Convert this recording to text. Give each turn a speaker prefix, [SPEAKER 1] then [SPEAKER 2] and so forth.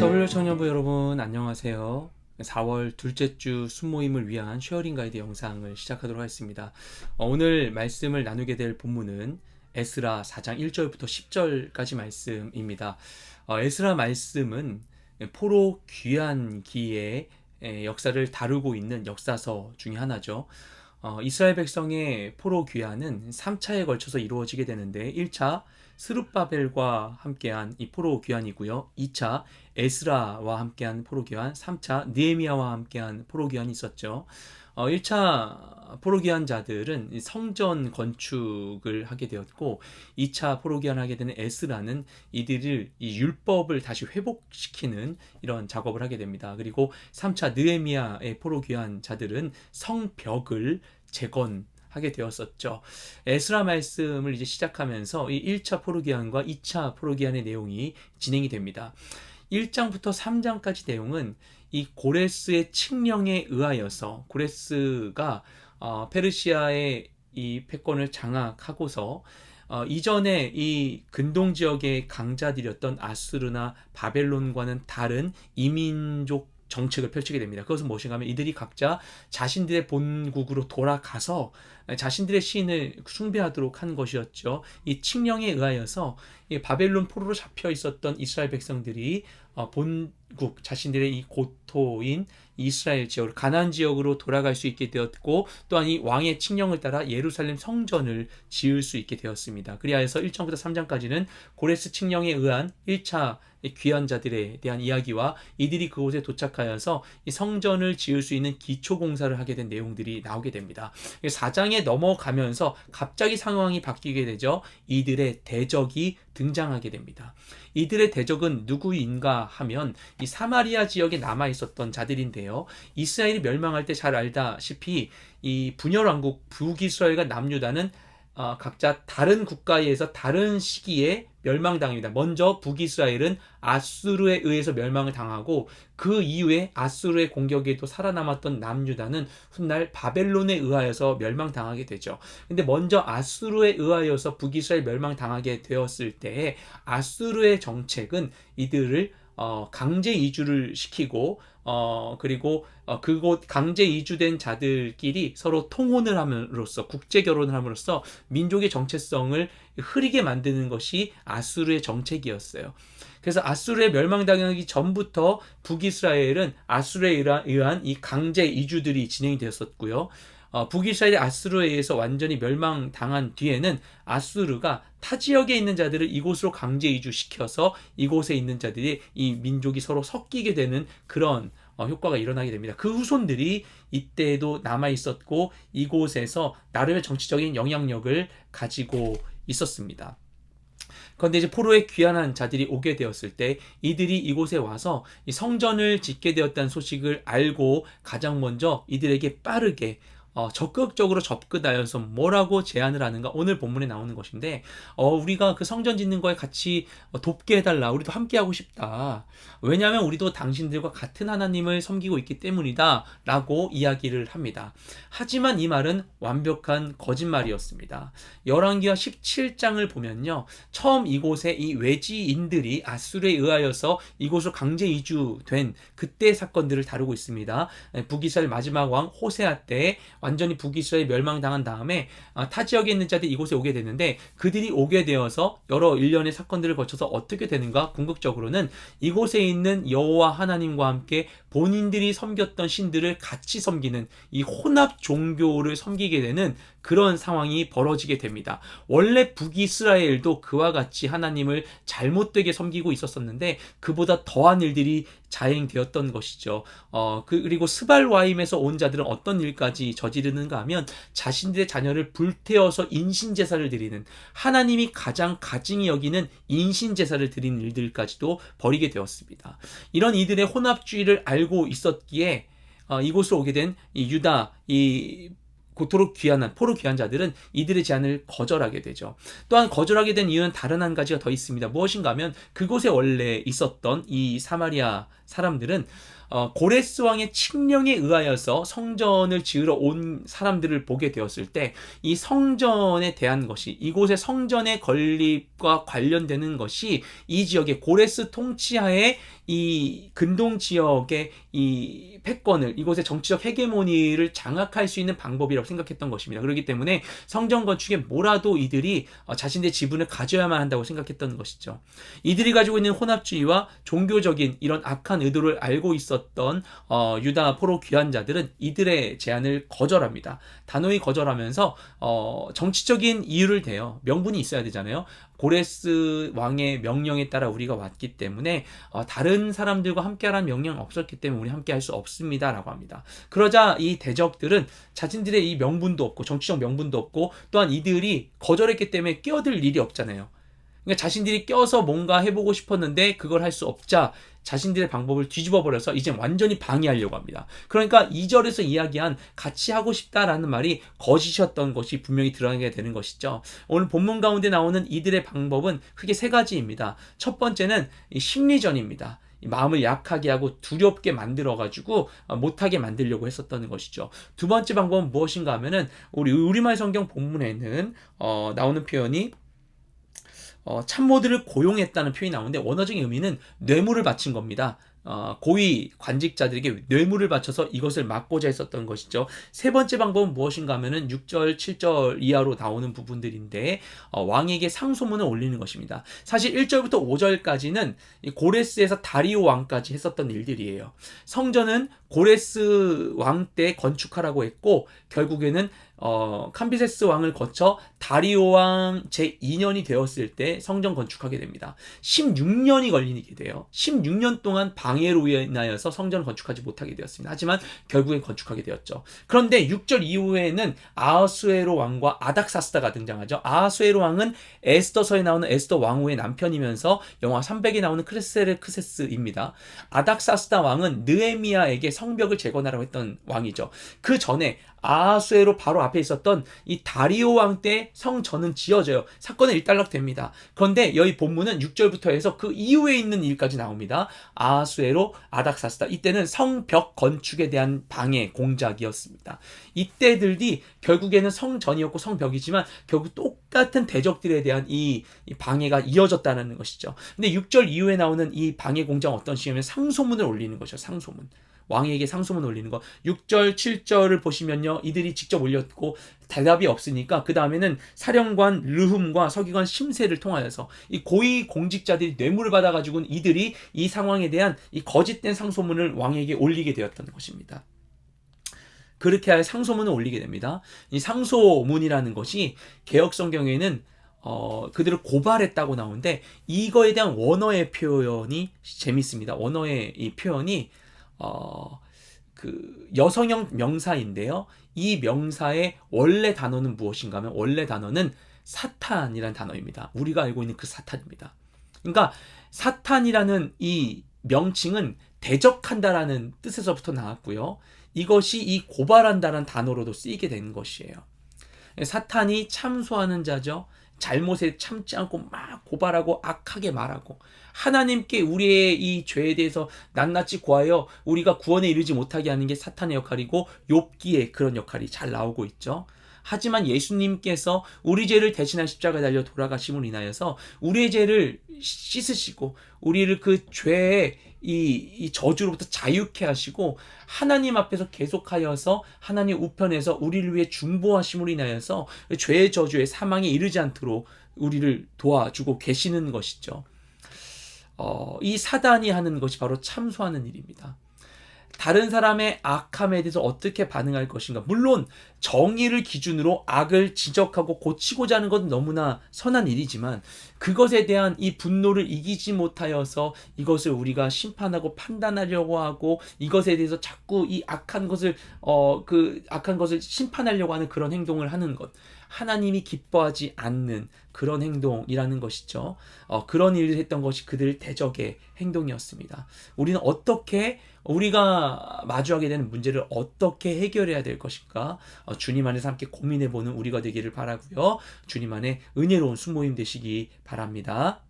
[SPEAKER 1] W 청년부 여러분 안녕하세요. 4월 둘째 주 순모임을 위한 쉐어링 가이드 영상을 시작하도록 하겠습니다. 오늘 말씀을 나누게 될 본문은 에스라 4장 1절부터 10절까지 말씀입니다. 에스라 말씀은 포로 귀환기의 역사를 다루고 있는 역사서 중에 하나죠. 이스라엘 백성의 포로 귀환은 3차에 걸쳐서 이루어지게 되는데 1차 스룹바벨과 함께한 이 포로 귀환이고요. 2차 에스라와 함께한 포로 귀환, 3차 느헤미야와 함께한 포로 귀환이 있었죠. 1차 포로 귀환자들은 성전 건축을 하게 되었고 2차 포로 귀환을 하게 되는 에스라는 이들을 이 율법을 다시 회복시키는 이런 작업을 하게 됩니다. 그리고 3차 느헤미야의 포로 귀환자들은 성벽을 재건하게 되었었죠. 에스라 말씀을 이제 시작하면서 이 1차 포로기한과 2차 포로기한의 내용이 진행이 됩니다. 1장부터 3장까지 내용은 이 고레스의 칙령에 의하여서 고레스가 페르시아의 이 패권을 장악하고서 이전에 이 근동 지역의 강자들이었던 아수르나 바벨론과는 다른 이민족 정책을 펼치게 됩니다. 그것은 무엇인가 하면 이들이 각자 자신들의 본국으로 돌아가서 자신들의 신을 숭배하도록 한 것이었죠. 이 칙령에 의하여서 바벨론 포로로 잡혀 있었던 이스라엘 백성들이 본국 자신들의 이 고토인 이스라엘 지역으로 가나안 지역으로 돌아갈 수 있게 되었고 또한 이 왕의 칙령을 따라 예루살렘 성전을 지을 수 있게 되었습니다. 그리하여서 1장부터 3장까지는 고레스 칙령에 의한 1차 귀환자들에 대한 이야기와 이들이 그곳에 도착하여서 이 성전을 지을 수 있는 기초 공사를 하게 된 내용들이 나오게 됩니다. 4장에 넘어가면서 갑자기 상황이 바뀌게 되죠. 이들의 대적이 등장하게 됩니다. 이들의 대적은 누구인가 하면 이 사마리아 지역에 남아 있었던 자들인데요. 이스라엘이 멸망할 때 잘 알다시피 이 분열 왕국 북이스라엘과 남유다는 각자 다른 국가에서 다른 시기에 멸망당합니다. 먼저 북이스라엘은 아수르에 의해서 멸망을 당하고 그 이후에 아수르의 공격에도 살아남았던 남유다는 훗날 바벨론에 의하여서 멸망당하게 되죠. 근데 먼저 아수르에 의하여서 북이스라엘 멸망당하게 되었을 때 아수르의 정책은 이들을 강제 이주를 시키고 그리고 그곳 강제 이주된 자들끼리 서로 통혼을 함으로써 국제 결혼을 함으로써 민족의 정체성을 흐리게 만드는 것이 아수르의 정책이었어요. 그래서 아수르에 멸망당하기 전부터 북이스라엘은 아수르에 의한 이 강제 이주들이 진행이 되었었고요. 북이스라엘이 아수르에 의해서 완전히 멸망당한 뒤에는 아수르가 타 지역에 있는 자들을 이곳으로 강제 이주시켜서 이곳에 있는 자들이 이 민족이 서로 섞이게 되는 그런 효과가 일어나게 됩니다. 그 후손들이 이때에도 남아 있었고 이곳에서 나름의 정치적인 영향력을 가지고 있었습니다. 그런데 이제 포로에 귀환한 자들이 오게 되었을 때 이들이 이곳에 와서 이 성전을 짓게 되었다는 소식을 알고 가장 먼저 이들에게 빠르게 적극적으로 접근하여서 뭐라고 제안을 하는가 오늘 본문에 나오는 것인데 우리가 그 성전 짓는 거에 같이 돕게 해달라. 우리도 함께 하고 싶다. 왜냐하면 우리도 당신들과 같은 하나님을 섬기고 있기 때문이다 라고 이야기를 합니다. 하지만 이 말은 완벽한 거짓말이었습니다. 열왕기하 17장을 보면요. 처음 이곳에 이 외지인들이 아수르에 의하여서 이곳으로 강제 이주된 그때 사건들을 다루고 있습니다. 북이스라엘 마지막 왕 호세아 때 완전히 북이스라엘이 멸망당한 다음에 타 지역에 있는 자들이 이곳에 오게 되는데 그들이 오게 되어서 여러 일련의 사건들을 거쳐서 어떻게 되는가 궁극적으로는 이곳에 있는 여호와 하나님과 함께 본인들이 섬겼던 신들을 같이 섬기는 이 혼합 종교를 섬기게 되는 그런 상황이 벌어지게 됩니다. 원래 북이스라엘도 그와 같이 하나님을 잘못되게 섬기고 있었었는데 그보다 더한 일들이 자행되었던 것이죠. 그리고 스발와임에서 온 자들은 어떤 일까지 저지르는가 하면 자신들의 자녀를 불태워서 인신제사를 드리는 하나님이 가장 가증히 여기는 인신제사를 드리는 일들까지도 벌이게 되었습니다. 이런 이들의 혼합주의를 알고 있었기에 이곳으로 오게 된 이 유다 이 고토록 귀환한 포로 귀환자들은 이들의 제안을 거절하게 되죠. 또한 거절하게 된 이유는 다른 한 가지가 더 있습니다. 무엇인가 하면 그곳에 원래 있었던 이 사마리아 사람들은 고레스 왕의 칙령에 의하여서 성전을 지으러 온 사람들을 보게 되었을 때 이 성전에 대한 것이, 이곳의 성전의 건립과 관련되는 것이 이 지역의 고레스 통치하에 이 근동 지역의 이 패권을, 이곳의 정치적 헤게모니를 장악할 수 있는 방법이라고 생각했던 것입니다. 그렇기 때문에 성전 건축에 뭐라도 이들이 자신들의 지분을 가져야만 한다고 생각했던 것이죠. 이들이 가지고 있는 혼합주의와 종교적인 이런 악한 의도를 알고 있었던 유다 포로 귀환자들은 이들의 제안을 거절합니다. 단호히 거절하면서 정치적인 이유를 대요. 명분이 있어야 되잖아요. 고레스 왕의 명령에 따라 우리가 왔기 때문에 다른 사람들과 함께하라는 명령 없었기 때문에 우리 함께할 수 없습니다 라고 합니다. 그러자 이 대적들은 자신들의 이 명분도 없고 정치적 명분도 없고 또한 이들이 거절했기 때문에 끼어들 일이 없잖아요. 그러니까 자신들이 껴서 뭔가 해보고 싶었는데 그걸 할 수 없자 자신들의 방법을 뒤집어 버려서 이제 완전히 방해하려고 합니다. 그러니까 2절에서 이야기한 같이 하고 싶다라는 말이 거짓이었던 것이 분명히 드러나게 되는 것이죠. 오늘 본문 가운데 나오는 이들의 방법은 크게 세 가지입니다. 첫 번째는 심리전입니다. 마음을 약하게 하고 두렵게 만들어가지고 못하게 만들려고 했었던 것이죠. 두 번째 방법은 무엇인가 하면은 우리말 성경 본문에는 나오는 표현이 참모들을 고용했다는 표현이 나오는데 원어적인 의미는 뇌물을 바친 겁니다. 고위 관직자들에게 뇌물을 바쳐서 이것을 막고자 했었던 것이죠. 세 번째 방법은 무엇인가 하면은 6절, 7절 이하로 나오는 부분들인데 왕에게 상소문을 올리는 것입니다. 사실 1절부터 5절까지는 고레스에서 다리오 왕까지 했었던 일들이에요. 성전은 고레스 왕 때 건축하라고 했고 결국에는 캄비세스 왕을 거쳐 다리오 왕 제2년이 되었을 때 성전 건축하게 됩니다. 16년이 걸리게 돼요. 16년 동안 방해로 인하여서 성전을 건축하지 못하게 되었습니다. 하지만 결국엔 건축하게 되었죠. 그런데 6절 이후에는 아하수에로 왕과 아닥사스다가 등장하죠. 아하수에로 왕은 에스더서에 나오는 에스더 왕후의 남편이면서 영화 300에 나오는 크레세르크세스입니다. 아닥사스다 왕은 느헤미야에게 성벽을 재건하라고 했던 왕이죠. 그 전에 아하수에로 바로 앞에 있었던 이 다리오 왕 때 성전은 지어져요. 사건은 일단락됩니다. 그런데 여기 본문은 6절부터 해서 그 이후에 있는 일까지 나옵니다. 아하수에로 아닥사스다. 이때는 성벽 건축에 대한 방해 공작이었습니다. 이때들이 결국에는 성전이었고 성벽이지만 결국 똑같은 대적들에 대한 이 방해가 이어졌다는 것이죠. 근데 6절 이후에 나오는 이 방해 공작은 어떤 식이냐면 상소문을 올리는 것이죠. 상소문. 왕에게 상소문 올리는 거. 6절, 7절을 보시면요. 이들이 직접 올렸고 대답이 없으니까 그 다음에는 사령관 르훔과 서기관 심세를 통하여서 이 고위 공직자들이 뇌물을 받아가지고 이들이 이 상황에 대한 이 거짓된 상소문을 왕에게 올리게 되었던 것입니다. 그렇게 할 상소문을 올리게 됩니다. 이 상소문이라는 것이 개역 성경에는 그들을 고발했다고 나오는데 이거에 대한 원어의 표현이 재밌습니다. 원어의 이 표현이 그 여성형 명사인데요. 이 명사의 원래 단어는 무엇인가 하면 원래 단어는 사탄이라는 단어입니다. 우리가 알고 있는 그 사탄입니다. 그러니까 사탄이라는 이 명칭은 대적한다라는 뜻에서부터 나왔고요. 이것이 이 고발한다라는 단어로도 쓰이게 된 것이에요. 사탄이 참소하는 자죠. 잘못에 참지 않고 막 고발하고 악하게 말하고 하나님께 우리의 이 죄에 대해서 낱낱이 고하여 우리가 구원에 이르지 못하게 하는 게 사탄의 역할이고 욥기에 그런 역할이 잘 나오고 있죠. 하지만 예수님께서 우리 죄를 대신한 십자가에 달려 돌아가심으로 인하여서 우리의 죄를 씻으시고 우리를 그 죄의 이 저주로부터 자유케 하시고 하나님 앞에서 계속하여서 하나님 우편에서 우리를 위해 중보하심으로 인하여서 죄의 저주에 사망에 이르지 않도록 우리를 도와주고 계시는 것이죠. 이 사단이 하는 것이 바로 참소하는 일입니다. 다른 사람의 악함에 대해서 어떻게 반응할 것인가. 물론 정의를 기준으로 악을 지적하고 고치고자 하는 건 너무나 선한 일이지만 그것에 대한 이 분노를 이기지 못하여서 이것을 우리가 심판하고 판단하려고 하고 이것에 대해서 자꾸 이 악한 것을 악한 것을 심판하려고 하는 그런 행동을 하는 것. 하나님이 기뻐하지 않는 그런 행동이라는 것이죠. 그런 일을 했던 것이 그들 대적의 행동이었습니다. 우리는 어떻게 우리가 마주하게 되는 문제를 어떻게 해결해야 될 것인가 주님 안에서 함께 고민해보는 우리가 되기를 바라고요. 주님 안에 은혜로운 순모임 되시기 바랍니다.